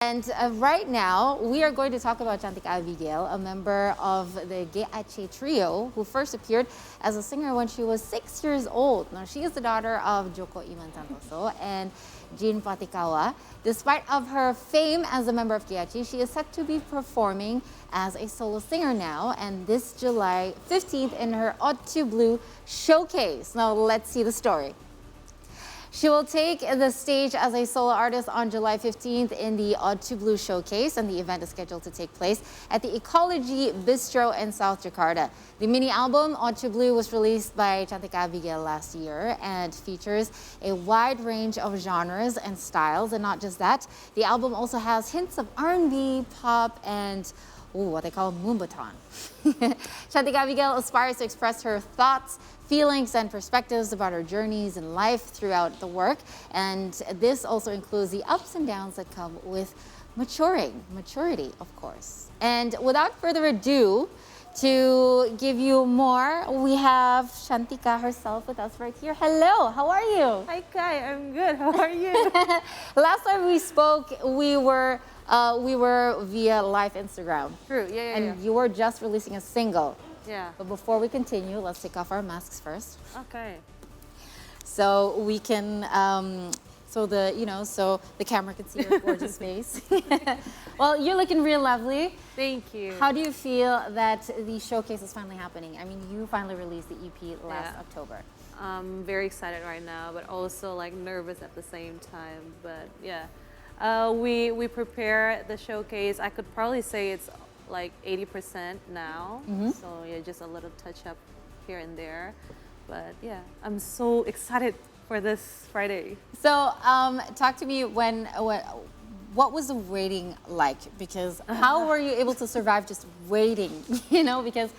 And right now, we are going to talk about Cantika Abigail, a member of the Geache trio, who first appeared as a singer when she was 6 years old. Now, she is the daughter of Joko Iman Santoso and Jean Patikawa. Despite of her fame as a member of Geache, she is set to be performing as a solo singer now, and this July 15th in her Odd to Blue showcase. Now, let's see the story. She will take the stage as a solo artist on July 15th in the Odd to Blue showcase, and the event is scheduled to take place at the Ecology Bistro in South Jakarta. The mini album Odd to Blue was released by Cantika Abigail last year and features a wide range of genres and styles. And not just that, the album also has hints of R&B, pop, and what they call moombahton. Cantika Abigail aspires to express her thoughts, feelings, and perspectives about her journeys in life throughout the work. And this also includes the ups and downs that come with maturity, of course. And without further ado, to give you more, we have Cantika herself with us right here. Hello, how are you? Hi Kai, I'm good. How are you? Last time we spoke, we were via live Instagram. True, yeah. And you were just releasing a single. Yeah. But before we continue, let's take off our masks first. Okay. So we can, so the camera can see your gorgeous face. Well, you're looking real lovely. Thank you. How do you feel that the showcase is finally happening? I mean, you finally released the EP last October. I'm very excited right now, but also like nervous at the same time. But yeah, we prepare the showcase. I could probably say it's like 80% now. So yeah, just a little touch up here and there. But yeah, I'm so excited for this Friday. So talk to me what was the waiting like? Because how were you able to survive just waiting? Because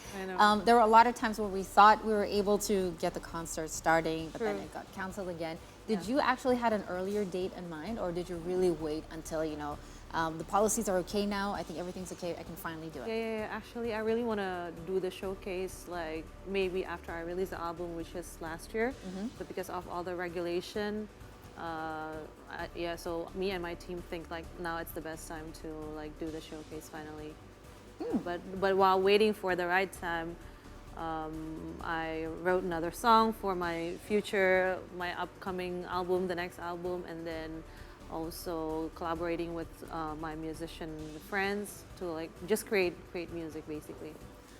there were a lot of times where we thought we were able to get the concert starting, but then it got canceled again. Did you actually had an earlier date in mind, or did you really wait until, the policies are okay now, I think everything's okay, I can finally do it? Yeah. Actually, I really want to do the showcase like maybe after I release the album, which is last year. But because of all the regulation, so me and my team think like now it's the best time to like do the showcase finally. But while waiting for the right time, I wrote another song for my upcoming album, the next album, and then also collaborating with my musician friends to like just create music basically.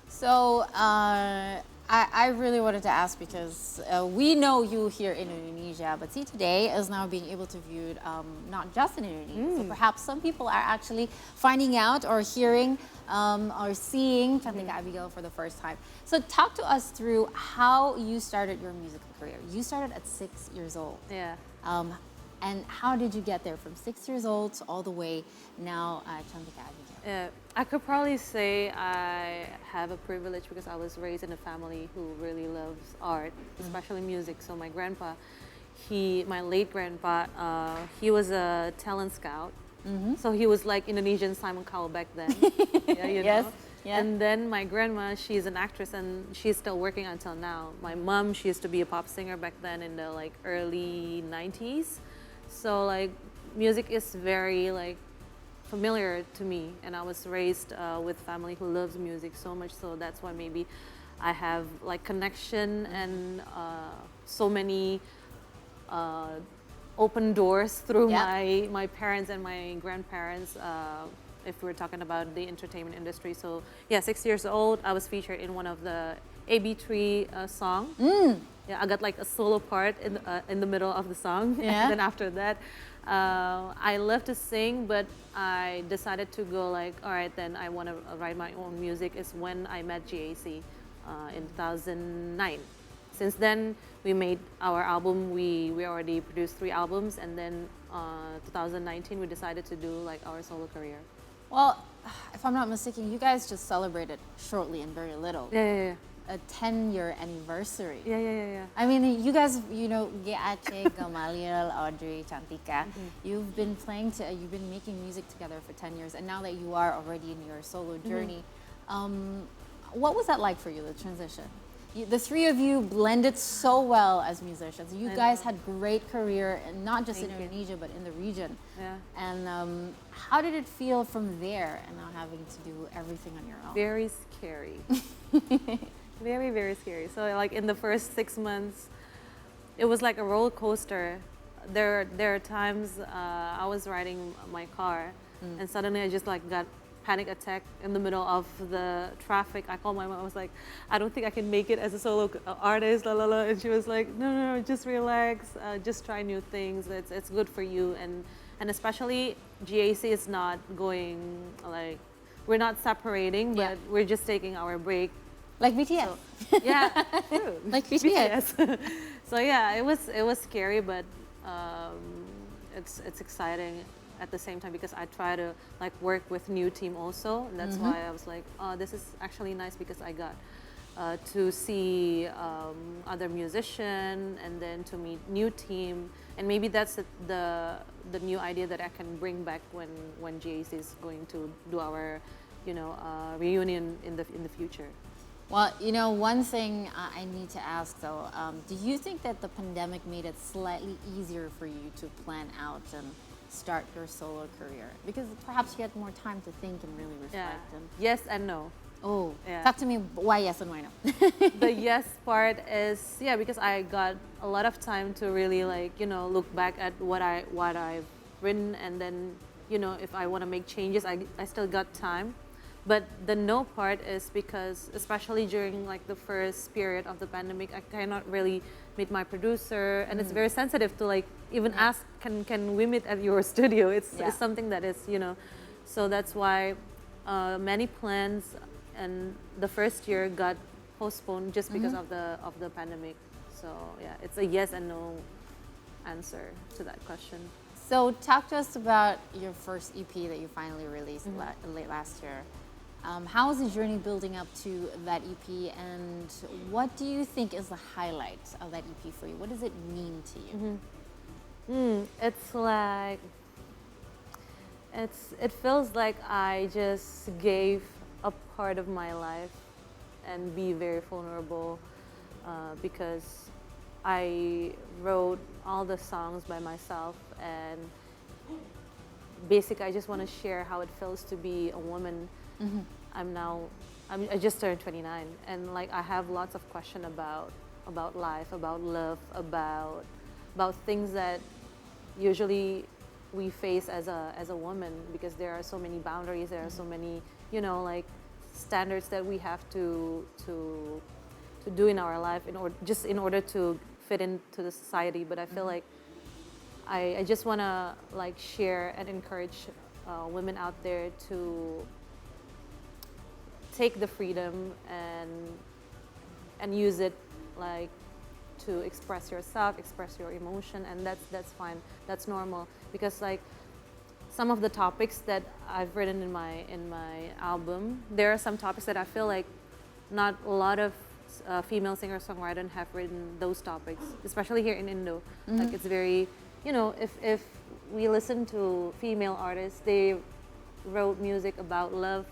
So I really wanted to ask because we know you here in Indonesia, but See Today is now being able to view it not just in Indonesia. So perhaps some people are actually finding out or hearing or seeing Cantika Abigail for the first time. So talk to us through how you started your musical career. You started at 6 years old. Yeah. And how did you get there from 6 years old to all the way now Cantika Abigail? I could probably say I have a privilege because I was raised in a family who really loves art, especially music. So my grandpa, my late grandpa, he was a talent scout. So he was like Indonesian Simon Cowell back then. Yes. Yeah. And then my grandma, she's an actress and she's still working until now. My mom, she used to be a pop singer back then in the like early 90s. So like music is very like familiar to me, and I was raised with family who loves music so much, so that's why maybe I have like connection and so many open doors through my parents and my grandparents, if we're talking about the entertainment industry. So yeah, 6 years old, I was featured in one of the AB3 song. Yeah, I got like a solo part in the middle of the song. Yeah. And then after that, I love to sing, but I decided to go like, all right, then I want to write my own music. Is when I met GAC in 2009. Since then, we made our album. We already produced 3 albums, and then 2019 we decided to do like our solo career. Well, if I'm not mistaken, you guys just celebrated shortly and very little. Yeah. A 10-year anniversary. Yeah. I mean, you guys, Geache, Gamaliel, Audrey, Cantika, you've been making music together for 10 years, and now that you are already in your solo journey, what was that like for you, the transition? The three of you blended so well as musicians. You I guys know. had great career, and not just in Thank you. Indonesia, but in the region. Yeah. And how did it feel from there and now having to do everything on your own? Very scary. Very, very scary. So like in the first 6 months, it was like a roller coaster. There are times I was riding my car, and suddenly I just like got panic attack in the middle of the traffic. I called my mom. I was like, I don't think I can make it as a solo artist, la la la. And she was like, no, just relax, just try new things. It's good for you, and especially GAC is not going like, we're not separating, but we're just taking our break. Like BTS. So, yeah, true. Like BTS. So yeah, it was scary, but it's exciting at the same time because I try to like work with new team also, and that's why I was like, oh, this is actually nice because I got to see other musician and then to meet new team, and maybe that's the new idea that I can bring back when GAC is going to do our reunion in the future. Well, one thing I need to ask though, do you think that the pandemic made it slightly easier for you to plan out and start your solo career? Because perhaps you had more time to think and really reflect. Yeah. And, Yes and no. oh, Yeah. talk to me why yes and why no. The yes part is because I got a lot of time to really like look back at what I've written, and then if I want to make changes, I still got time. But the no part is because especially during like the first period of the pandemic, I cannot really meet my producer, and it's very sensitive to like even ask can we meet at your studio. It's something that is so that's why many plans and the first year got postponed just because of the pandemic. So yeah, it's a yes and no answer to that question. So talk to us about your first EP that you finally released late last year. How was the journey building up to that EP, and what do you think is the highlight of that EP for you? What does it mean to you? It's like it feels like I just gave a part of my life and be very vulnerable because I wrote all the songs by myself, and basically I just want to share how it feels to be a woman. I just turned 29, and like I have lots of questions about life, about love, about things that usually we face as a woman, because there are so many boundaries, there are so many like standards that we have to do in our life in order to fit into the society. But I feel like I just want to like share and encourage women out there to take the freedom and use it like to express yourself, express your emotion, and that's fine. That's normal, because like some of the topics that I've written in my album, there are some topics that I feel like not a lot of female singer-songwriters have written those topics, especially here in Indo. Like it's very, if we listen to female artists, they wrote music about love,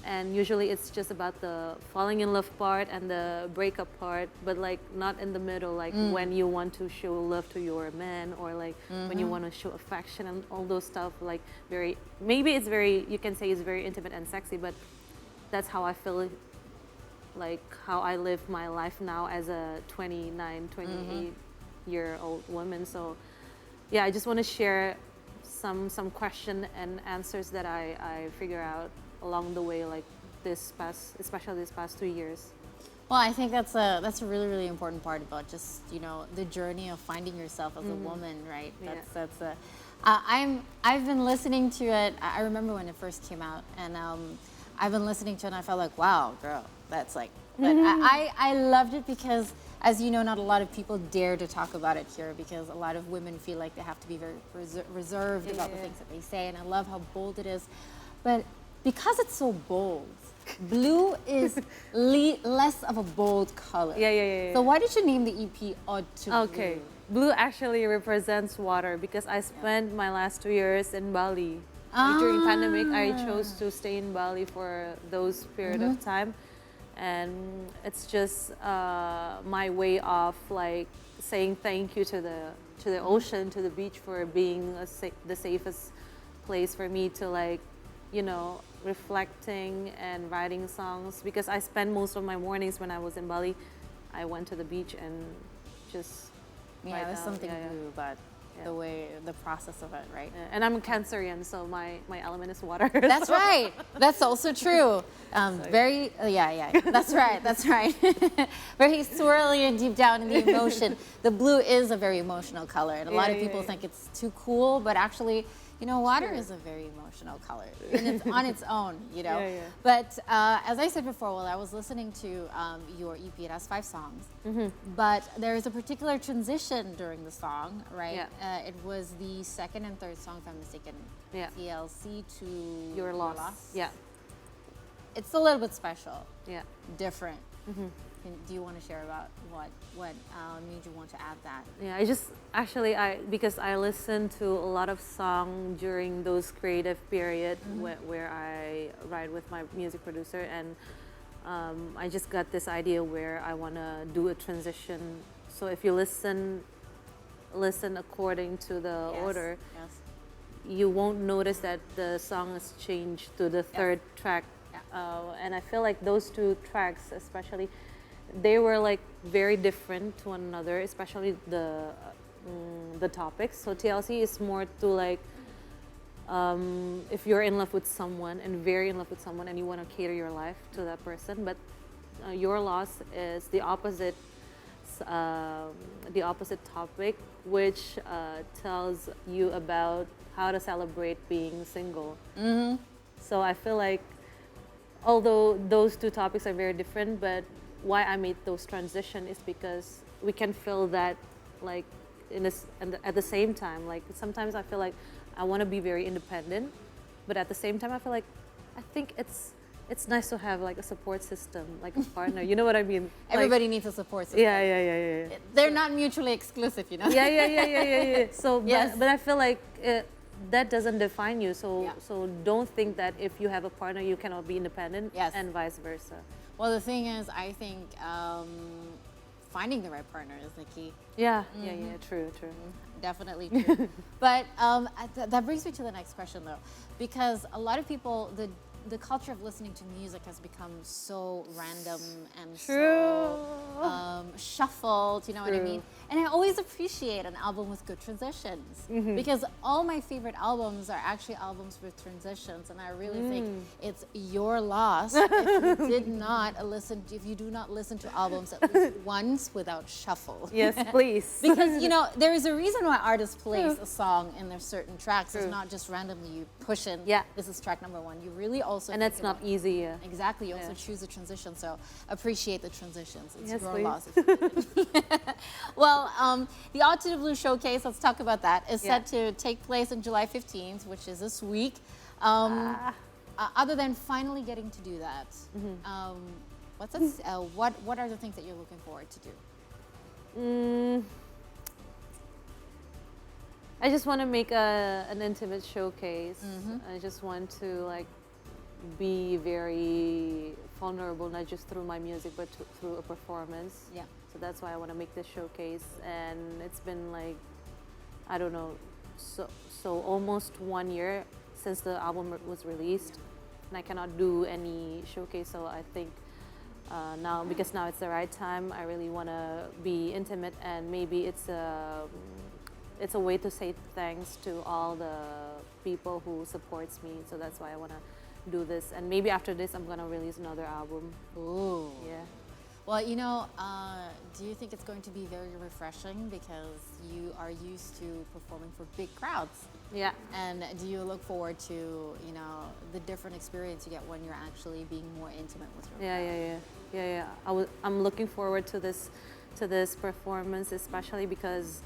and usually it's just about the falling in love part and the breakup part, but like not in the middle, like when you want to show love to your man, or like when you want to show affection and all those stuff, like maybe it's very, you can say it's very intimate and sexy, but that's how I feel like how I live my life now as a 29, 28-year-old woman. So yeah, I just want to share some question and answers that I figure out along the way, like especially this past 2 years. Well, I think that's a really, really important part about just the journey of finding yourself as a woman, right? I've been listening to it. I remember when it first came out, and I've been listening to it, and I felt like, wow, girl, that's like. But I loved it because, as you know, not a lot of people dare to talk about it here, because a lot of women feel like they have to be very reserved about the things that they say, and I love how bold it is. But because it's so bold, blue is less of a bold color. Yeah. So why did you name the EP Odd to Okay. Blue actually represents water, because I spent my last 2 years in Bali. During pandemic, I chose to stay in Bali for those period of time. and it's just my way of like saying thank you to the ocean, to the beach, for being the safest place for me to like, you know, reflecting and writing songs, because I spend most of my mornings when I was in Bali, I went to the beach and just Yeah, write there's down. something Yeah, new about Yeah. the way, the process of it, right? yeah. And I'm a Cancerian, so my element is water. That's right. That's also true. Very, yeah. That's right. That's right. Very swirly and deep down in the emotion. The blue is a very emotional color, and a lot of people think it's too cool, but actually, you know, water is a very emotional color, and it's on its own, you know. Yeah. But as I said before, well, I was listening to your EP. It has 5 songs, but there is a particular transition during the song, right? Yeah. It was the second and third song, if I'm mistaken. Yeah. TLC to Your loss. Yeah. It's a little bit special, Yeah. different. Do you want to share about what made you want to add that? Yeah, I just actually because I listened to a lot of song during those creative period where I write with my music producer, and I just got this idea where I want to do a transition. So if you listen according to the order, you won't notice that the song has changed to the third track. And I feel like those 2 tracks especially, they were like very different to one another, especially the topics. So TLC is more to like if you're in love with someone and very in love with someone and you want to cater your life to that person, but your loss is the opposite topic, which tells you about how to celebrate being single. So I feel like although those 2 topics are very different, but why I made those transition is because we can feel that like at the same time. Like sometimes I feel like I want to be very independent, but at the same time I feel like I think it's nice to have like a support system, like a partner. You know what I mean? Everybody needs a support system. Yeah. They're not mutually exclusive, you know? Yeah. So, Yes. but I feel like that doesn't define you. So don't think that if you have a partner, you cannot be independent, and vice versa. Well, the thing is, I think finding the right partner is the key. Yeah, true. Definitely true. But that brings me to the next question, though, because a lot of people, the culture of listening to music has become so random and so shuffled, you know what I mean? And I always appreciate an album with good transitions, because all my favorite albums are actually albums with transitions, and I really think it's your loss if you do not listen to albums at least once without shuffle. Yes, please. Because, you know, there is a reason why artists place a song in their certain tracks. It's not just randomly you push in, this is track number 1. You really also... And it's not easy, yeah. Exactly. You also choose a transition, so appreciate the transitions. It's your please. loss. Well, the Ode to the Blue Showcase, let's talk about that, is set to take place on July 15th, which is this week. Other than finally getting to do that, what are the things that you're looking forward to do? I just want to make an intimate showcase. I just want to like be very vulnerable, not just through my music, but through a performance. Yeah. So that's why I want to make this showcase. And it's been like, I don't know, so almost 1 year since the album was released, and I cannot do any showcase. So I think now it's the right time. I really want to be intimate, and maybe it's a way to say thanks to all the people who supports me. So that's why I want to do this, and maybe after this I'm gonna release another album. Ooh. Yeah. Well, you know, do you think it's going to be very refreshing because you are used to performing for big crowds? Yeah. And do you look forward to, you know, the different experience you get when you're actually being more intimate with your crowd? Yeah. I'm looking forward to this performance, especially because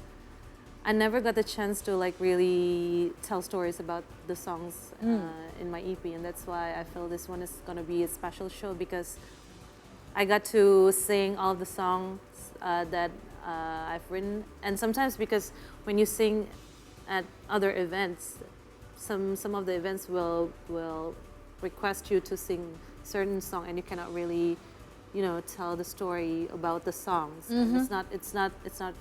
I never got the chance to like really tell stories about the songs in my EP, and that's why I feel this one is gonna be a special show, because I got to sing all the songs that I've written. And sometimes, because when you sing at other events, some of the events will request you to sing certain song, and you cannot really tell the story about the songs. And it's not.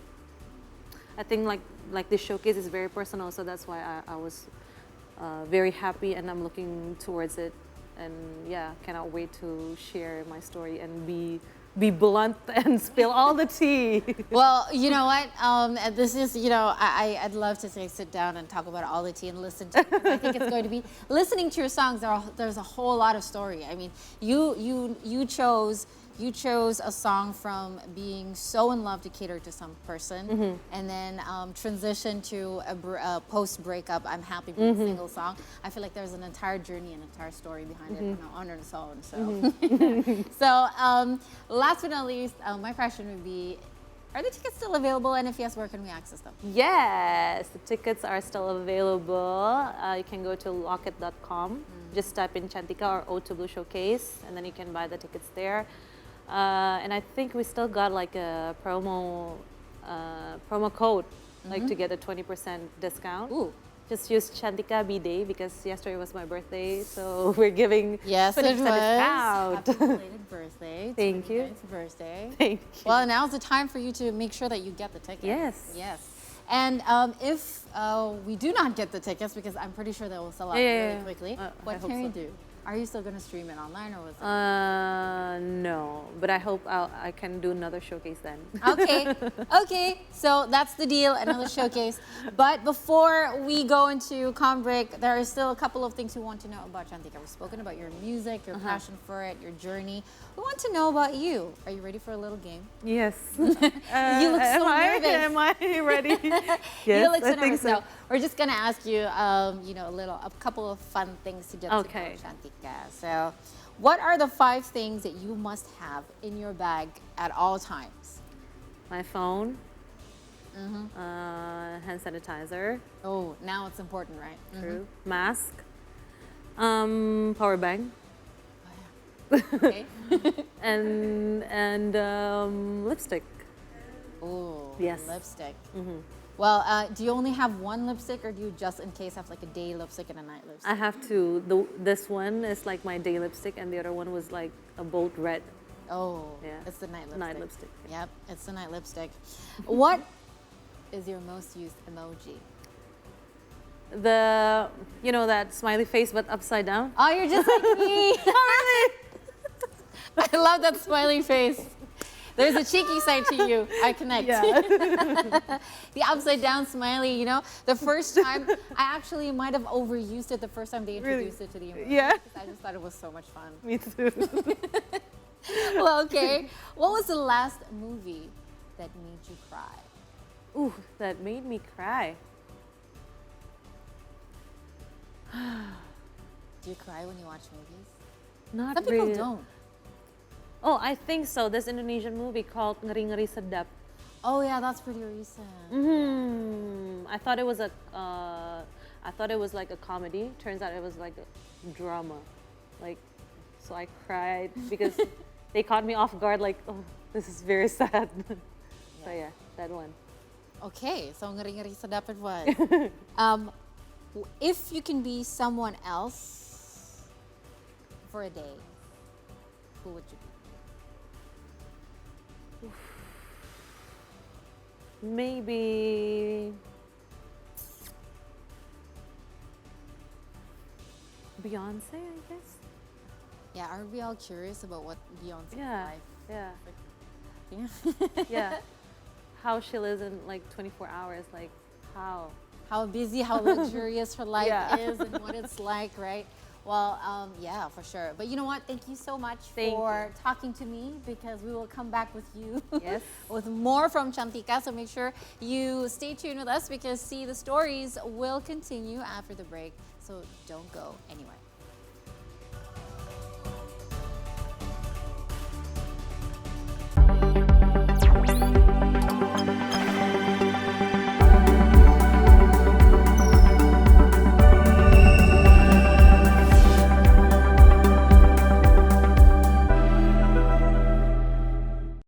I think like this showcase is very personal, so that's why I was very happy, and I'm looking towards it, and yeah, cannot wait to share my story and be blunt and spill all the tea. Well, you know what? This is, I'd love to sit down and talk about all the tea and listen to it, because I think it's going to be, listening to your songs, there's a whole lot of story. I mean, you chose a song from being so in love to cater to some person, and then transition to a post breakup, I'm happy with a single song. I feel like there's an entire journey and entire story behind it on its own. So, so last but not least, my question would be, are the tickets still available? And if yes, where can we access them? Yes, the tickets are still available. You can go to locket.com. Just type in Cantika or O2 Blue Showcase, and then you can buy the tickets there. And I think we still got like a promo code, like to get a 20% discount. Ooh. Just use Cantika Abigail because yesterday was my birthday, so we're giving 20% It was. discount. Happy belated birthday. Thank you. 29th birthday. Thank you. Well, now's the time for you to make sure that you get the tickets. Yes. Yes. And if we do not get the tickets, because I'm pretty sure they will sell out really quickly, what can you do? Are you still going to stream it online, or was it? No, but I hope I can do another showcase then. Okay, okay. So that's the deal, another showcase. But before we go into com break, there are still a couple of things we want to know about Cantika. We've spoken about your music, your passion for it, your journey. We want to know about you. Are you ready for a little game? Yes. You look so nervous. Am I ready? Yes, You look so I think nervous. so. No, we're just gonna ask you, a couple of fun things to get to know Cantika. So, what are the 5 things that you must have in your bag at all times? My phone, hand sanitizer, Oh, now it's important, right? true, mask, power bank, Okay. and lipstick. Oh, Yes. lipstick. Well, do you only have one lipstick, or do you just in case have like a day lipstick and a night lipstick? I have two. This one is like my day lipstick, and the other one was like a bold red. Oh, Yeah. it's the night lipstick. Night lipstick. Yep, it's the night lipstick. What is your most used emoji? That smiley face but upside down. Oh, you're just like me. I love that smiley face. There's a cheeky side to you. I connect. Yeah. The upside down smiley, the first time, I actually might have overused it the first time they introduced it to the emoji. Yeah. Because I just thought it was so much fun. Me too. Well, okay. What was the last movie that made you cry? Ooh, that made me cry. Do you cry when you watch movies? Not Some people really. don't. Oh, I think so. This Indonesian movie called Ngeri Ngeri Sedap. Oh yeah, that's pretty recent. I thought it was like a comedy. Turns out it was like a drama. So I cried because they caught me off guard. Like, oh, this is very sad. So yeah, that one. Okay, so ngeri ngeri sedap it was. If you can be someone else for a day, who would you be? Maybe Beyonce, I guess. Yeah, are we all curious about what Beyonce's Yeah, life? yeah, Yeah. yeah. How she lives in like 24 hours, like how? How busy, how luxurious her life Yeah. is, and what it's like, right? Well, yeah, for sure. But you know what? Thank you so much Thank for talking to me, because we will come back with you Yes. with more from Cantika. So make sure you stay tuned with us, because the stories will continue after the break. So don't go anywhere.